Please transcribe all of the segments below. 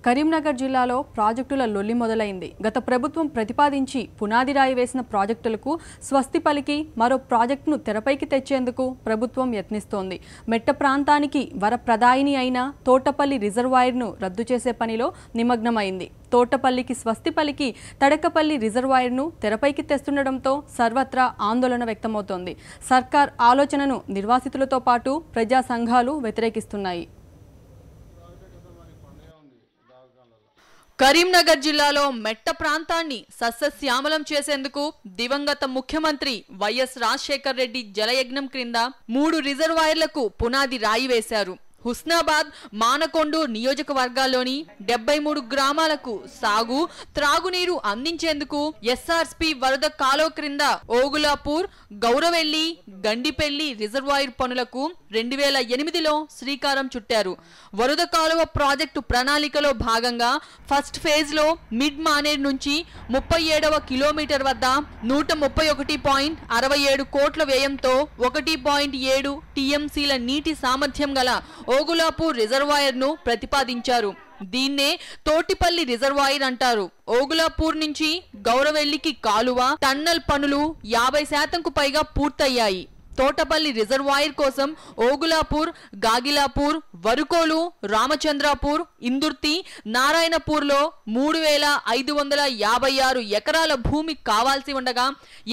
కరీంనగర్ జిల్లాలో ప్రాజెక్టుల లొల్లి మొదలైంది. గత ప్రభుత్వం ప్రతిపాదించి పునాది రాయి వేసిన ప్రాజెక్టులకు స్వస్తి పలికి మరో ప్రాజెక్టును తెరపైకి తెచ్చేందుకు ప్రభుత్వం యత్నిస్తోంది. మెట్ట ప్రాంతానికి వరప్రదాయిని అయిన తోటపల్లి రిజర్వాయర్ను రద్దు చేసే పనిలో నిమగ్నమైంది. తోటపల్లికి స్వస్తి పలికి తడకపల్లి రిజర్వాయర్ను తెరపైకి తెస్తుండటంతో సర్వత్రా ఆందోళన వ్యక్తమవుతోంది. సర్కార్ ఆలోచనను నిర్వాసితులతో పాటు ప్రజా సంఘాలు వ్యతిరేకిస్తున్నాయి. కరీంనగర్ జిల్లాలో మెట్ట ప్రాంతాన్ని సస్యశ్యామలం చేసేందుకు దివంగత ముఖ్యమంత్రి వైఎస్ రాజశేఖర్ రెడ్డి జలయజ్ఞం క్రింద 3 రిజర్వాయర్లకు పునాది రాయి వేశారు. హుస్నాబాద్, మానకొండూరు నియోజకవర్గాల్లోని 73 గ్రామాలకు సాగు, త్రాగునీరు అందించేందుకు ఎస్ఆర్ఎస్పీ వరద కాలువ క్రింద ఓగులాపూర్, గౌరవెల్లి, గండిపెల్లి రిజర్వాయర్ పనులకు 2008లో శ్రీకారం చుట్టారు. వరద కాలువ ప్రాజెక్టు ప్రణాళికలో భాగంగా ఫస్ట్ ఫేజ్ లో మిడ్ మానేర్ నుంచి 37వ కిలోమీటర్ వద్ద 131.67 కోట్ల వ్యయంతో 1.7 టీఎంసీల నీటి సామర్థ్యం గల ఓగులాపూర్ రిజర్వాయర్ ను ప్రతిపాదించారు. దీన్నే తోటిపల్లి రిజర్వాయర్ అంటారు. ఓగులాపూర్ నుంచి గౌరవెల్లికి కాలువ, టన్నల్ పనులు 50% పైగా పూర్తయ్యాయి. తోటపల్లి రిజర్వాయర్ కోసం ఓగులాపూర్, గాగిలాపూర్, వరుకోలు, రామచంద్రాపూర్, ఇందుర్తి, నారాయణపూర్లో 3556 ఎకరాల భూమి కావాల్సి ఉండగా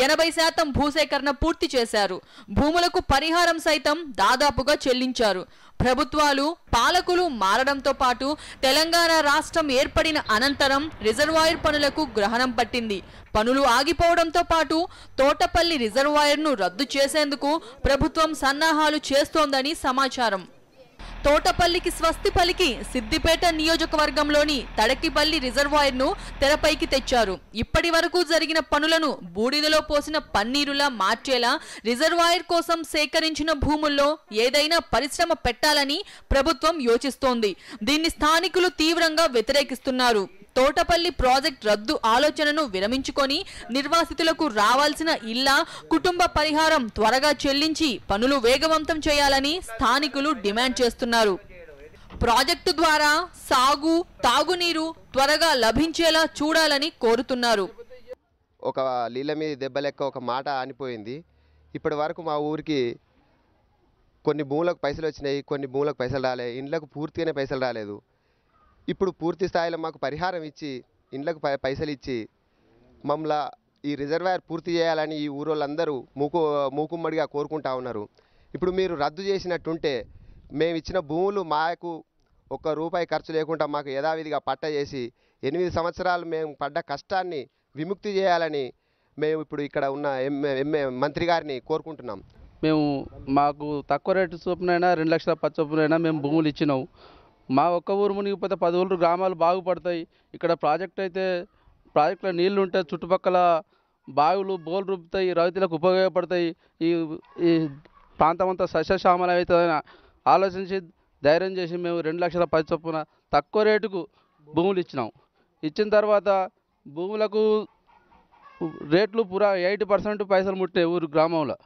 80% భూసేకరణ పూర్తి చేశారు. భూములకు పరిహారం సైతం దాదాపుగా చెల్లించారు. ప్రభుత్వాలు, పాలకులు మారడంతో పాటు తెలంగాణ రాష్ట్రం ఏర్పడిన అనంతరం రిజర్వాయర్ పనులకు గ్రహణం పట్టింది. పనులు ఆగిపోవడంతో పాటు తోటపల్లి రిజర్వాయర్ను రద్దు చేసేందుకు ప్రభుత్వం సన్నాహాలు చేస్తోందని సమాచారం. తోటపల్లికి స్వస్తి పలికి సిద్దిపేట నియోజకవర్గంలోని తడకిపల్లి రిజర్వాయర్ను తెరపైకి తెచ్చారు. ఇప్పటి వరకు జరిగిన పనులను బూడిదలో పోసిన పన్నీరులా మార్చేలా రిజర్వాయర్ కోసం సేకరించిన భూముల్లో ఏదైనా పరిశ్రమ పెట్టాలని ప్రభుత్వం యోచిస్తోంది. దీన్ని స్థానికులు తీవ్రంగా వ్యతిరేకిస్తున్నారు. తోటపల్లి ప్రాజెక్ట్ రద్దు ఆలోచనను విరమించుకొని నిర్వాసితులకు రావాల్సిన ఇళ్ల, కుటుంబ పరిహారం త్వరగా చెల్లించి పనులు వేగవంతం చేయాలని స్థానికులు డిమాండ్ చేస్తున్నారు. ప్రాజెక్టు ద్వారా సాగు, తాగునీరు త్వరగా లభించేలా చూడాలని కోరుతున్నారు. ఒక నీళ్ళ మీద దెబ్బ లెక్క ఒక మాట ఆనిపోయింది. ఇప్పటి వరకు మా ఊరికి కొన్ని భూములకు పైసలు వచ్చినాయి, కొన్ని భూములకు పైసలు రాలేదు, ఇండ్లకు పూర్తిగానే పైసలు రాలేదు. ఇప్పుడు పూర్తి స్థాయిలో మాకు పరిహారం ఇచ్చి ఇండ్లకు పైసలు ఇచ్చి మమ్మల్ని ఈ రిజర్వాయర్ పూర్తి చేయాలని ఈ ఊరోళ్ళందరూ మూకుమ్మడిగా కోరుకుంటా ఉన్నారు. ఇప్పుడు మీరు రద్దు చేసినట్టుంటే మేము ఇచ్చిన భూములు మాకు ₹1 ఖర్చు లేకుండా మాకు యథావిధిగా పట్ట చేసి 8 సంవత్సరాలు మేము పడ్డ కష్టాన్ని విముక్తి చేయాలని మేము ఇప్పుడు ఇక్కడ ఉన్న మంత్రి గారిని కోరుకుంటున్నాం. మాకు తక్కువ రేటు చొప్పునైనా 2 లక్షల చొప్పునైనా మేము భూములు ఇచ్చినాము. మా ఒక్క ఊరు మునిగిపోతే 10 ఊరు గ్రామాలు బాగుపడతాయి. ఇక్కడ ప్రాజెక్టులో నీళ్లు ఉంటే చుట్టుపక్కల బావులు, బోర్లు రూపుతాయి, రైతులకు ఉపయోగపడతాయి. ఈ ప్రాంతం అంతా సస్యశ్యామలం అవుతుందని ఆలోచించి ధైర్యం చేసి మేము 2 లక్షల చొప్పున తక్కువ రేటుకు భూములు ఇచ్చినాం. ఇచ్చిన తర్వాత భూములకు రేట్లు పూరా 80% పైసలు ముట్టే ఊరు గ్రామంలో.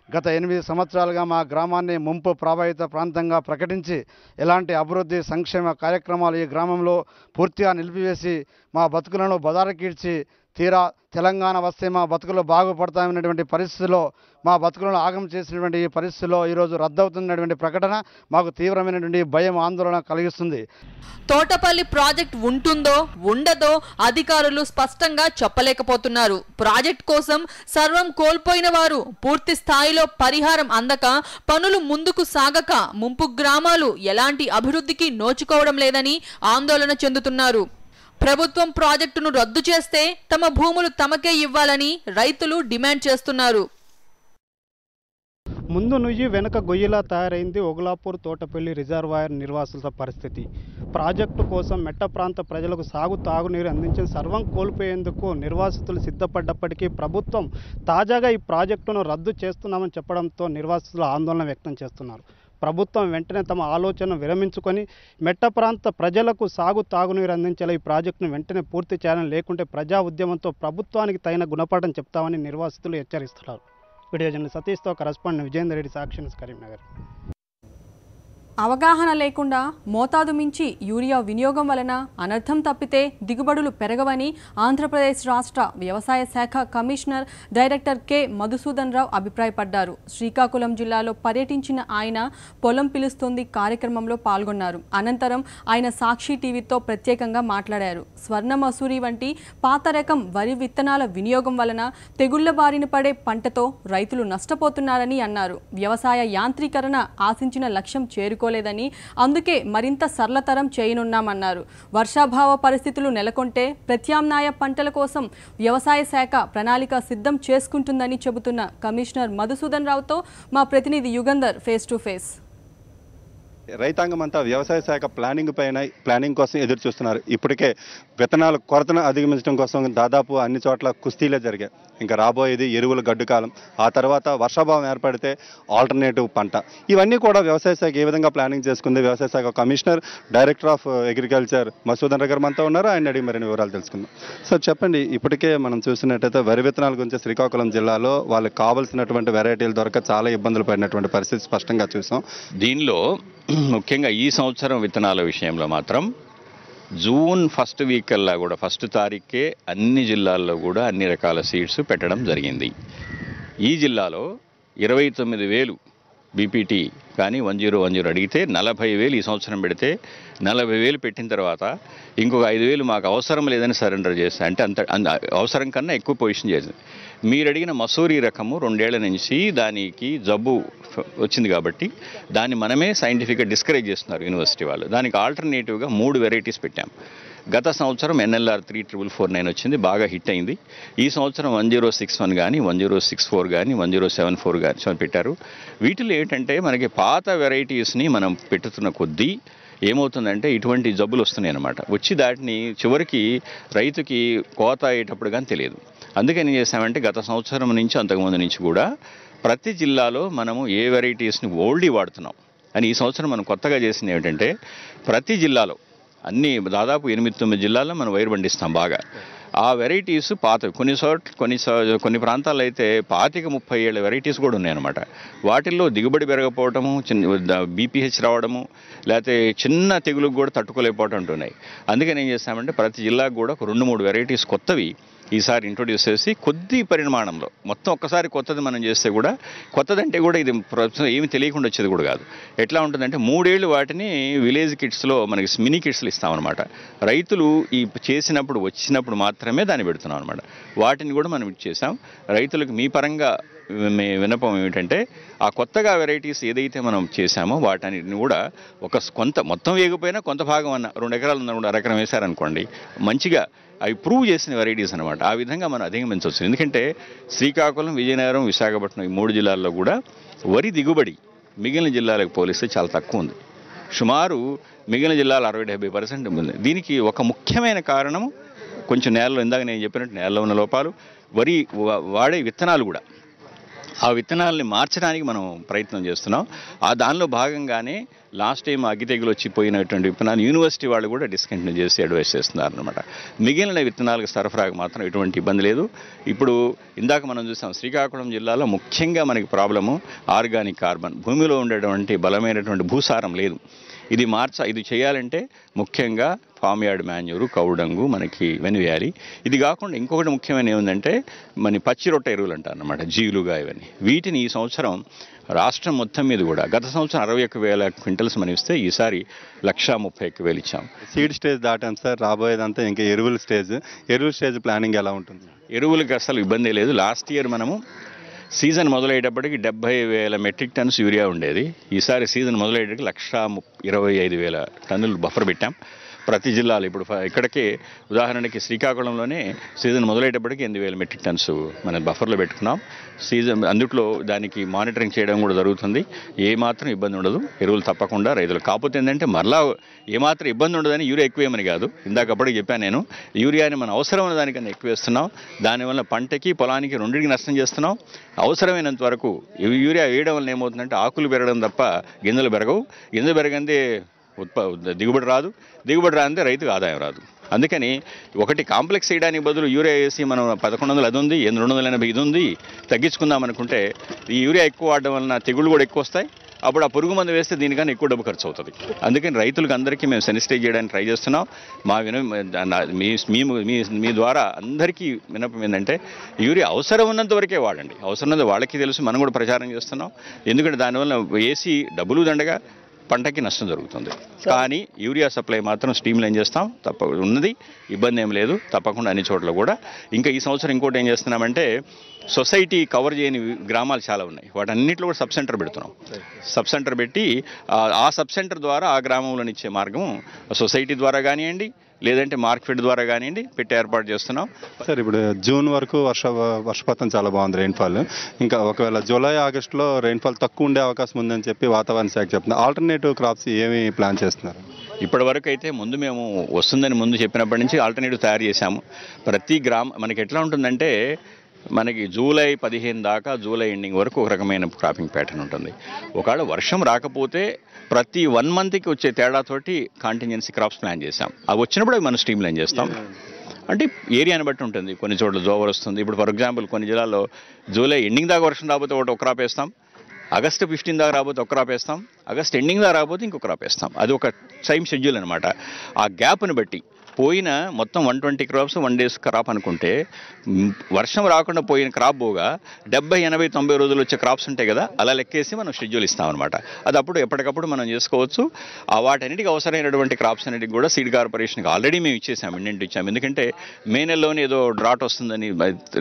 గత 8 సంవత్సరాలుగా మా గ్రామాన్ని ముంపు ప్రభావిత ప్రాంతంగా ప్రకటించి ఎలాంటి అభివృద్ధి, సంక్షేమ కార్యక్రమాలు ఈ గ్రామంలో పూర్తిగా నిలిపివేసి మా బతుకులను బదారకీడ్చి తీరా తెలంగాణ వస్తే మా బతుకులు బాగుపడతామనేటువంటి పరిస్థితిలో మా బతుకులను ఆగం చేసినటువంటి ఈ పరిస్థితిలో ఈరోజు రద్దవుతున్నటువంటి ప్రకటన మాకు తీవ్రమైనటువంటి భయం, ఆందోళన కలిగిస్తుంది. తోటపల్లి ప్రాజెక్ట్ ఉంటుందో ఉండదో అధికారులు స్పష్టంగా చెప్పలేకపోతున్నారు. ప్రాజెక్ట్ కోసం సర్వం కోల్పోయిన వారు పూర్తి స్థాయిలో పరిహారం అందక పనులు ముందుకు సాగక ముంపు గ్రామాలు ఎలాంటి అభివృద్ధికి నోచుకోవడం లేదని ఆందోళన చెందుతున్నారు. ప్రభుత్వం ప్రాజెక్టును రద్దు చేస్తే తమ భూములు తమకే ఇవ్వాలని రైతులు డిమాండ్ చేస్తున్నారు. ముందు నుంచి వెనక గొయ్యిలా తయారైంది ఓగులాపూర్ తోటపల్లి రిజర్వాయర్ నిర్వాసితుల పరిస్థితి. ప్రాజెక్టు కోసం మెట్ట ప్రాంత ప్రజలకు సాగు, తాగునీరు అందించిన సర్వం కోల్పోయేందుకు నిర్వాసితులు సిద్ధపడ్డప్పటికీ ప్రభుత్వం తాజాగా ఈ ప్రాజెక్టును రద్దు చేస్తున్నామని చెప్పడంతో నిర్వాసితులు ఆందోళన వ్యక్తం చేస్తున్నారు. ప్రభుత్వం వెంటనే తమ ఆలోచన విరమించుకొని మెట్ట ప్రాంత ప్రజలకు సాగు, తాగునీరు అందించేలా ఈ ప్రాజెక్టును వెంటనే పూర్తి చేయాలని, లేకుంటే ప్రజా ఉద్యమంతో ప్రభుత్వానికి తగిన గుణపాఠం చెప్తామని నిర్వాసితులు హెచ్చరిస్తున్నారు. వీడియో జర్నలిస్ట్ సతీష్తో కరెస్పాండెంట్ విజేందర్ రెడ్డి, సాక్షి న్యూస్, కరీంనగర్. అవగాహన లేకుండా మోతాదు మించి యూరియా వినియోగం వలన అనర్థం తప్పితే దిగుబడులు పెరగవని ఆంధ్రప్రదేశ్ రాష్ట్ర వ్యవసాయ శాఖ కమిషనర్ డైరెక్టర్ కె మధుసూదన్ రావు అభిప్రాయపడ్డారు. శ్రీకాకుళం జిల్లాలో పర్యటించిన ఆయన పొలం పిలుస్తుంది కార్యక్రమంలో పాల్గొన్నారు. అనంతరం ఆయన సాక్షి టీవీతో ప్రత్యేకంగా మాట్లాడారు. స్వర్ణ మసూరి వంటి పాత రకం వరి విత్తనాల వినియోగం వలన తెగుళ్ల బారిన పడే పంటతో రైతులు నష్టపోతున్నారని అన్నారు. వ్యవసాయ యాంత్రీకరణ ఆశించిన లక్ష్యం లేదని అందుకే మరింత సరళతరం చేయనున్నామన్నారు. వర్షాభావ పరిస్థితులు నెలకొంటే ప్రత్యామ్నాయ పంటల కోసం వ్యవసాయ శాఖ ప్రణాళిక సిద్ధం చేసుకుంటుందని చెబుతున్న కమిషనర్ మధుసూదన్ రావుతో మా ప్రతినిధి యుగంధర్ ఫేస్ టు ఫేస్. రైతాంగం అంతా వ్యవసాయ శాఖ ప్లానింగ్ కోసం ఎదురు చూస్తున్నారు. ఇప్పటికే విత్తనాల కొరతను అధిగమించడం కోసం దాదాపు అన్ని చోట్ల కుస్తీలే జరిగాయి. ఇంకా రాబోయేది ఎరువుల గడ్డు కాలం, ఆ తర్వాత వర్షాభావం ఏర్పడితే ఆల్టర్నేటివ్ పంట, ఇవన్నీ కూడా వ్యవసాయ శాఖ ఏ విధంగా ప్లానింగ్ చేసుకుంది. వ్యవసాయ శాఖ commissioner director of agriculture Madhusudan Rao గారు మనతో ఉన్నారు. ఆయన అడిగి మరిన్ని వివరాలు తెలుసుకుందాం. సార్ చెప్పండి, ఇప్పటికే మనం చూసినట్టయితే వరి విత్తనాల గురించి శ్రీకాకుళం జిల్లాలో వాళ్ళకి కావాల్సినటువంటి వెరైటీలు దొరక చాలా ఇబ్బందులు పడినటువంటి పరిస్థితి స్పష్టంగా చూసాం. దీనిలో ముఖ్యంగా ఈ సంవత్సరం విత్తనాల విషయంలో మాత్రం జూన్ ఫస్ట్ వీక్ కల్లా కూడా ఫస్ట్ తారీఖే అన్ని జిల్లాల్లో కూడా అన్ని రకాల సీడ్స్ పెట్టడం జరిగింది. ఈ జిల్లాలో 29,000 బీపీటీ కానీ 1010 అడిగితే 40,000 ఈ సంవత్సరం పెడితే 40,000 పెట్టిన తర్వాత ఇంకొక 5,000 మాకు అవసరం లేదని సరెండర్ చేస్తా అంటే అంత అవసరం కన్నా ఎక్కువ పొజిషన్ చేసింది. మీరు అడిగిన మసూరి రకము 2 ఏళ్ల నుంచి దానికి జబ్బు వచ్చింది కాబట్టి దాన్ని మనమే సైంటిఫిక్గా డిస్కరేజ్ చేస్తున్నారు యూనివర్సిటీ వాళ్ళు. దానికి ఆల్టర్నేటివ్గా 3 వెరైటీస్ పెట్టాం. గత సంవత్సరం NLR 34449 వచ్చింది, బాగా హిట్ అయింది. ఈ సంవత్సరం 1061 కానీ 1064 కానీ 1074 కానీ పెట్టారు. వీటిలో ఏంటంటే మనకి పాత వెరైటీస్ని మనం పెట్టుతున్న కొద్దీ ఏమవుతుందంటే ఇటువంటి జబ్బులు వస్తున్నాయి అన్నమాట. వచ్చి దాటిని చివరికి రైతుకి కోత అయ్యేటప్పుడు కానీ తెలియదు. అందుకని ఏం చేసామంటే గత సంవత్సరం నుంచి అంతకుముందు నుంచి కూడా ప్రతి జిల్లాలో మనము ఏ వెరైటీస్ని ఓల్డ్లీ వాడుతున్నాం అని ఈ సంవత్సరం మనం కొత్తగా చేసింది ఏమిటంటే ప్రతి జిల్లాలో అన్ని దాదాపు 8-9 జిల్లాల్లో మనం వైరు పండిస్తాం బాగా. ఆ వెరైటీస్ పాతవి కొన్ని ప్రాంతాల్లో అయితే 25-30 ఏళ్ళ వెరైటీస్ కూడా ఉన్నాయన్నమాట. వాటిల్లో దిగుబడి పెరగకపోవటము, బీపీహెచ్ రావడము, లేకపోతే చిన్న తెగులకు కూడా తట్టుకోలేకపోవటం ఉంటున్నాయి. అందుకని ఏం చేస్తామంటే ప్రతి జిల్లాకు కూడా ఒక 2-3 వెరైటీస్ కొత్తవి ఈసారి ఇంట్రొడ్యూస్ చేసి కొద్ది పరిమాణంలో మొత్తం ఒక్కసారి కొత్తది మనం చేస్తే కూడా కొత్తదంటే కూడా ఇది ఏమి తెలియకుండా వచ్చేది కూడా కాదు. ఎట్లా ఉంటుందంటే 3 ఏళ్ళు వాటిని విలేజ్ కిట్స్లో మనకి మినీ కిట్స్లు ఇస్తామన్నమాట. రైతులు ఈ చేసినప్పుడు వచ్చినప్పుడు మాత్రమే దాన్ని పెడుతున్నాం అనమాట. వాటిని కూడా మనం ఇచ్చేసాం. రైతులకు మీ పరంగా విన్నపం ఏమిటంటే ఆ కొత్తగా వెరైటీస్ ఏదైతే మనం చేశామో వాటన్నిటిని కూడా కొంత మొత్తం వేయకపోయినా కొంత భాగం అన్న 2 ఎకరాలు ఉన్న కూడా అరెకరం వేశారనుకోండి, మంచిగా అవి ప్రూవ్ చేసిన వెరైటీస్ అనమాట. ఆ విధంగా మనం అధిగమించవచ్చు. ఎందుకంటే శ్రీకాకుళం, విజయనగరం, విశాఖపట్నం ఈ 3 జిల్లాల్లో కూడా వరి దిగుబడి మిగిలిన జిల్లాలకు పోలిస్తే చాలా తక్కువ ఉంది. సుమారు మిగిలిన జిల్లాలు 60-70% ఉంది. దీనికి ఒక ముఖ్యమైన కారణం కొంచెం నేలలో, ఇందాక నేను చెప్పినట్టు నేలలో ఉన్న లోపాలు, వరి వాడే విత్తనాలు కూడా ఆ విత్తనాలని మార్చడానికి మనం ప్రయత్నం చేస్తున్నాం. దానిలో భాగంగానే లాస్ట్ టైం అగ్గి తెగులు వచ్చి పోయినటువంటి విత్తనాలు యూనివర్సిటీ వాళ్ళు కూడా డిస్కంటిన్యూ చేసి అడ్వైస్ చేస్తున్నారు అనమాట. మిగిలిన విత్తనాలకు సరఫరాకు మాత్రం ఎటువంటి ఇబ్బంది లేదు. ఇప్పుడు ఇందాక మనం చూసాం శ్రీకాకుళం జిల్లాలో ముఖ్యంగా మనకి ప్రాబ్లము ఆర్గానిక్ కార్బన్, భూమిలో ఉండేటువంటి బలమైనటువంటి భూసారం లేదు. ఇది చేయాలంటే ముఖ్యంగా ఫామ్ యార్డ్ మాన్యూరు, కౌడంగు మనకి వెనువేయాలి. ఇది కాకుండా ఇంకొకటి ముఖ్యమైన ఏముందంటే మన పచ్చి రొట్ట ఎరువులు అంటారు అన్నమాట, జీలుగా ఇవన్నీ. వీటిని ఈ సంవత్సరం రాష్ట్రం మొత్తం మీద కూడా గత సంవత్సరం 61,000 క్వింటల్స్ మనం ఇస్తే ఈసారి 131,000 ఇచ్చాం. సీడ్ స్టేజ్ దాటాం సార్, రాబోయేదంతా ఇంకా ఎరువుల స్టేజ్ ప్లానింగ్ ఎలా ఉంటుంది? ఎరువులకి అసలు ఇబ్బంది లేదు. లాస్ట్ ఇయర్ మనము సీజన్ మొదలయ్యేటప్పటికి 70,000 మెట్రిక్ టన్స్ యూరియా ఉండేది. ఈసారి సీజన్ మొదలయ్యేటప్పటికి 125,000 టన్నులు బఫర్ పెట్టాం ప్రతి జిల్లాలో. ఇప్పుడు ఇక్కడికే ఉదాహరణకి శ్రీకాకుళంలోనే సీజన్ మొదలయ్యేటప్పటికి 8,000 మెట్రిక్ టన్స్ మనం బఫర్లో పెట్టుకున్నాం. అందుట్లో దానికి మానిటరింగ్ చేయడం కూడా జరుగుతుంది. ఏమాత్రం ఇబ్బంది ఉండదు, ఎరువులు తప్పకుండా రైతులు. కాకపోతే ఏంటంటే మరలా ఏమాత్రం ఇబ్బంది ఉండదని యూరియా ఎక్కువేమని కాదు, ఇందాకప్పటికి చెప్పాను నేను, యూరియాని మనం అవసరమైన దానికన్నా ఎక్కువ వేస్తున్నాం. దానివల్ల పంటకి పొలానికి రెండింటికి నష్టం చేస్తున్నాం. అవసరమైనంత వరకు యూరియా వేయడం వల్ల ఏమవుతుందంటే ఆకులు పెరగడం తప్ప గింజలు పెరగవు. గింజలు పెరగందే దిగుబడి రాదు, దిగుబడి రాందే రైతుకు ఆదాయం రాదు. అందుకని ఒకటి కాంప్లెక్స్ వేయడానికి బదులు యూరియా వేసి మనం 1100 అది ఉంది, 280 ఇది ఉంది తగ్గించుకుందాం అనుకుంటే ఈ యూరియా ఎక్కువ వాడడం వలన తెగుళ్ళు కూడా ఎక్కువ వస్తాయి. అప్పుడు ఆ పురుగు మందు వేస్తే దీనికన్నా ఎక్కువ డబ్బు ఖర్చు అవుతుంది. అందుకని రైతులకు అందరికీ మేము సెన్సిటైజ్ చేయడానికి ట్రై చేస్తున్నాం. మా మీ ద్వారా అందరికీ విన్నపం ఏంటంటే యూరియా అవసరం ఉన్నంత వరకే వాడండి. అవసరం ఉన్నది వాళ్ళకి తెలుసు, మనం కూడా ప్రచారం చేస్తున్నాం. ఎందుకంటే దానివల్ల వేసి డబ్బులు దండగా పంటకి నష్టం జరుగుతుంది. కానీ యూరియా సప్లై మాత్రం స్ట్రీమ్ లైన్ చేస్తాం, ఉన్నది ఇబ్బంది ఏం లేదు, తప్పకుండా అన్ని చోట్ల కూడా. ఇంకా ఈ సంవత్సరం ఇంకోటి ఏం చేస్తున్నామంటే సొసైటీ కవర్ చేయని గ్రామాలు చాలా ఉన్నాయి, వాటన్నిటిలో కూడా సబ్ సెంటర్ పెడుతున్నాం. సబ్ సెంటర్ పెట్టి ఆ సబ్ సెంటర్ ద్వారా ఆ గ్రామంలో ఇచ్చే మార్గం సొసైటీ ద్వారా కానివ్వండి, లేదంటే మార్కెట్ ద్వారా కానివ్వండి పెట్టి ఏర్పాటు చేస్తున్నాం. సార్ ఇప్పుడు జూన్ వరకు వర్షపాతం చాలా బాగుంది, రెయిన్ఫాల్. ఇంకా ఒకవేళ జూలై ఆగస్టులో రెయిన్ఫాల్ తక్కువ ఉండే అవకాశం ఉందని చెప్పి వాతావరణ శాఖ చెప్తుంది. ఆల్టర్నేటివ్ క్రాప్స్ ఏమి ప్లాన్ చేస్తున్నారు? ఇప్పటి వరకు అయితే మేము వస్తుందని ముందు చెప్పినప్పటి నుంచి ఆల్టర్నేటివ్ తయారు చేశాము. ప్రతి మనకి ఎట్లా ఉంటుందంటే మనకి జూలై 15 దాకా, జూలై ఎండింగ్ వరకు ఒక రకమైన క్రాపింగ్ ప్యాటర్న్ ఉంటుంది. ఒకవేళ వర్షం రాకపోతే ప్రతి 1 మంత్కి వచ్చే తేడాతోటి కాంటింజెన్సీ క్రాప్స్ ప్లాన్ చేశాం. అవి వచ్చినప్పుడు మనం స్ట్రీమ్ లైన్ చేస్తాం. అంటే ఏరియాని బట్టి ఉంటుంది. కొన్ని చోట్ల జోవర్ వస్తుంది. ఇప్పుడు ఫర్ ఎగ్జాంపుల్ కొన్ని జిల్లాల్లో జూలై ఎండింగ్ దాకా వర్షం రాకపోతే ఒక క్రాప్ వేస్తాం, ఆగస్టు 15 దాకా రాకపోతే ఒక క్రాప్ వేస్తాం, ఆగస్ట్ ఎండింగ్ దాకా రాకపోతే ఇంకో క్రాప్ వేస్తాం. అది ఒక టైం షెడ్యూల్ అనమాట. ఆ గ్యాప్ని బట్టి పోయిన మొత్తం 120 క్రాప్స్ 1 days క్రాప్ అనుకుంటే వర్షం రాకుండా పోయిన క్రాప్ పోగా 70, 80, 90 రోజులు వచ్చే క్రాప్స్ ఉంటాయి కదా, అలా లెక్కేసి మనం షెడ్యూల్ ఇస్తామన్నమాట. అది అప్పుడు ఎప్పటికప్పుడు మనం చేసుకోవచ్చు. వాటన్నిటికి అవసరమైనటువంటి క్రాప్స్ అన్నిటికి కూడా సీడ్ కార్పొరేషన్కి ఆల్రెడీ మేము ఇచ్చేసాము, ఇండెంట్ ఇచ్చాము. ఎందుకంటే మే నెలలోనే ఏదో డ్రాట్ వస్తుందని,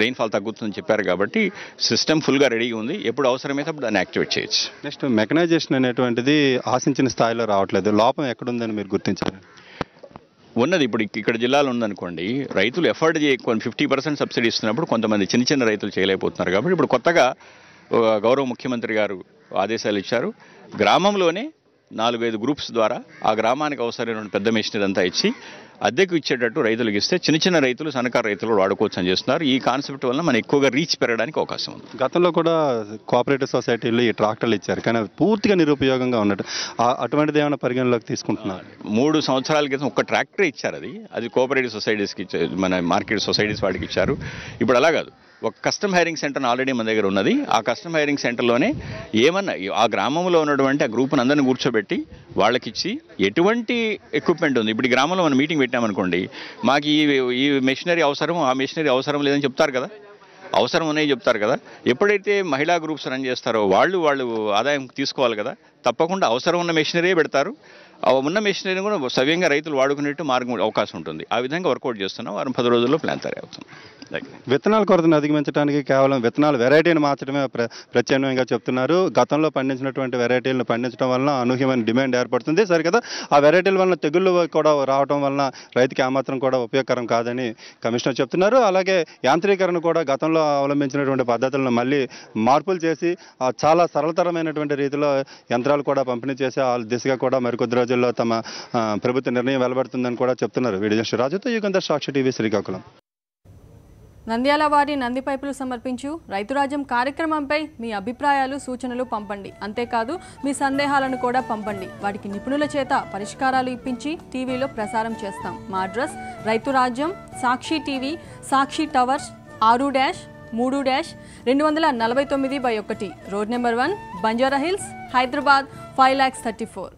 రెయిన్ఫాల్ తగ్గుతుందని చెప్పారు కాబట్టి సిస్టమ్ ఫుల్గా రెడీగా ఉంది. ఎప్పుడు అవసరమైతే అప్పుడు దాన్ని యాక్టివేట్ చేయొచ్చు. నెక్స్ట్ మెకనైజేషన్ అనేటువంటిది ఆశించిన స్థాయిలో రావట్లేదు. లోపం ఎక్కడుందని మీరు గుర్తించారు? ఉన్నది ఇప్పుడు ఇక్కడ జిల్లాలో ఉందనుకోండి, రైతులు ఎఫర్ట్ 50% సబ్సిడీ ఇస్తున్నప్పుడు కొంతమంది చిన్న రైతులు చేయలేకపోతున్నారు. కాబట్టి ఇప్పుడు కొత్తగా గౌరవ ముఖ్యమంత్రి గారు ఆదేశాలు ఇచ్చారు. గ్రామంలోనే 4-5 గ్రూప్స్ ద్వారా ఆ గ్రామానికి అవసరమైన పెద్ద మెషినరీ అంతా ఇచ్చి అద్దెకు ఇచ్చేటట్టు రైతులకు ఇస్తే చిన్న రైతులు, సన్నకారు రైతులు వాడుకోవచ్చు అని చేస్తున్నారు. ఈ కాన్సెప్ట్ వల్ల మనం ఎక్కువగా రీచ్ పెరగడానికి అవకాశం ఉంది. గతంలో కూడా కోఆపరేటివ్ సొసైటీలు ఈ ట్రాక్టర్లు ఇచ్చారు, కానీ పూర్తిగా నిరుపయోగంగా ఉన్నట్టు. అటువంటిది ఏమైనా పరిగణలోకి తీసుకుంటున్నారు? 3 సంవత్సరాల క్రితం ఒక ట్రాక్టర్ ఇచ్చారు. అది కోఆపరేటివ్ సొసైటీస్కి, మన మార్కెట్ సొసైటీస్ వాడికి ఇచ్చారు. ఇప్పుడు అలా కాదు, ఒక కస్టమ్ హైరింగ్ సెంటర్ ఆల్రెడీ మన దగ్గర ఉన్నది. ఆ కస్టమ్ హైరింగ్ సెంటర్లోనే ఏమన్నా ఆ గ్రామంలో ఉన్నటువంటి ఆ గ్రూప్ని అందరిని కూర్చోబెట్టి వాళ్ళకిచ్చి ఎటువంటి ఎక్విప్మెంట్ ఉంది. ఇప్పుడు ఈ గ్రామంలో మనం మీటింగ్ పెట్టామనుకోండి, మాకు ఈ మెషినరీ అవసరం, ఆ మెషినరీ అవసరం లేదని చెప్తారు కదా, అవసరం ఉన్నాయి చెప్తారు కదా. ఎప్పుడైతే మహిళా గ్రూప్స్ రన్ చేస్తారో వాళ్ళు ఆదాయం తీసుకోవాలి కదా, తప్పకుండా అవసరం ఉన్న మెషినరీ పెడతారు. ఉన్న మెషినరీని కూడా సవ్యంగా రైతులు వాడుకునేట్టు మార్గం అవకాశం ఉంటుంది. ఆ విధంగా వర్కౌట్ చేస్తున్నాం. 10 రోజుల్లో ప్లాన్ తయారవుతుంది. విత్తనాల కొరతను అధిగమించడానికి కేవలం విత్తనాల వెరైటీని మార్చడమే ప్రత్యామ్నాయంగా చెప్తున్నారు. గతంలో పండించినటువంటి వెరైటీలను పండించడం వలన అనూహ్యమైన డిమాండ్ ఏర్పడుతుంది. సరికదా ఆ వెరైటీల వలన తెగుళ్ళు కూడా రావడం వలన రైతుకి ఏమాత్రం కూడా ఉపయోగకరం కాదని కమిషనర్ చెప్తున్నారు. అలాగే యాంత్రీకరణ కూడా గతంలో అవలంబించినటువంటి పద్ధతులను మళ్ళీ మార్పులు చేసి చాలా సరళతరమైనటువంటి రీతిలో యంత్రాలు కూడా పంపిణీ చేసి ఆ దిశగా కూడా మరికొద్ది రోజుల్లో తమ ప్రభుత్వ నిర్ణయం వెలువడుతుందని కూడా చెప్తున్నారు. వీడియో రాజుతో యుగంధర్, సాక్షి టీవీ, శ్రీకాకుళం. నంద్యాల వారి నంది పైపులు సమర్పించు రైతురాజ్యం కార్యక్రమంపై మీ అభిప్రాయాలు, సూచనలు పంపండి. అంతేకాదు మీ సందేహాలను కూడా పంపండి. వాటికి నిపుణుల చేత పరిష్కారాలు ఇప్పించి టీవీలో ప్రసారం చేస్తాం. మా address Rythu Rajyam, Sakshi TV, Sakshi Towers, 6-3-249/1, road number 1, Banjara Hills, Hyderabad 5,34,000.